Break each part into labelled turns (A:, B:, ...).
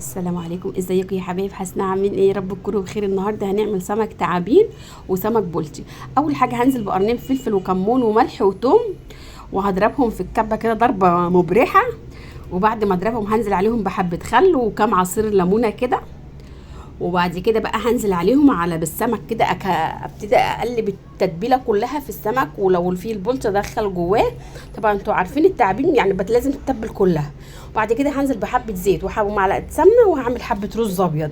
A: السلام عليكم، ازيكم يا حبايب؟ حسنا عاملين ايه؟ يا رب تكونوا بخير. النهارده هنعمل سمك تعابين وسمك بولتي. اول حاجه هنزل بقرنين فلفل وكمون وملح وثوم، وهضربهم في الكبه كده ضربه مبرحه. وبعد ما اضربهم هنزل عليهم بحبه خل وكام عصير ليمونه كده. وبعد كده بقى هنزل عليهم على بالسمك كده ابتدي اقلب التتبيله كلها في السمك، ولو في البولت ادخل جواه. طبعا انتوا عارفين التعابين يعني لازم تتبل كلها. وبعد كده هنزل بحبه زيت ومعلقه سمنه، وهعمل حبه رز ابيض.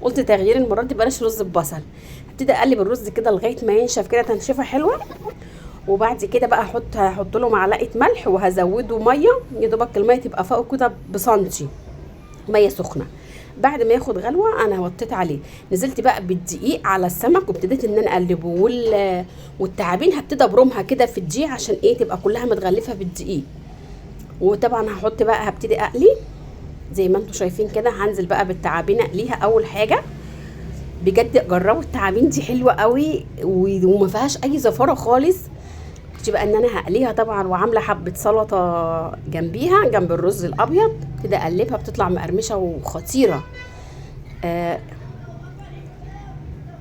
A: قلت تغيير المره دي بلاش رز ببصل. هبتدي اقلب الرز كده لغايه ما ينشف كده تنشفه حلوه. وبعد كده بقى هحط له معلقه ملح، وهزوده ميه يا دوبك الميه تبقى فوق كده بسنتي، ميه سخنه. بعد ما ياخد غلوه انا وطيت عليه، نزلت بقى بالدقيق على السمك وابتديت ان انا اقلبه والتعابين هبتدي ابرمها كده في الدقيق عشان ايه تبقى كلها متغلفه بالدقيق. وطبعا هبتدي اقلي زي ما انتم شايفين كده. هنزل بقى بالتعابين اقليها اول حاجه. بجد جربوا التعابين دي حلوه قوي وما فيهاش اي زفاره خالص. بقى ان انا هقليها طبعا، وعامله حبه سلطه جنبيها جنب الرز الابيض كده، اقلبها بتطلع مقرمشه وخطيره. آه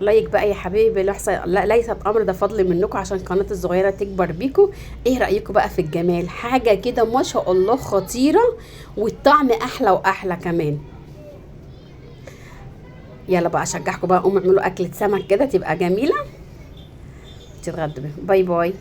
A: لايك بقى يا حبيبي، ليست امر ده فضل منكم عشان قناتي الصغيره تكبر بيكم. ايه رايكم بقى في الجمال؟ حاجه كده ما شاء الله خطيره، والطعم احلى واحلى كمان. يلا بقى اشجعكم بقى، قوموا اعملوا اكله سمك كده تبقى جميله تتغدوا بيها. باي باي.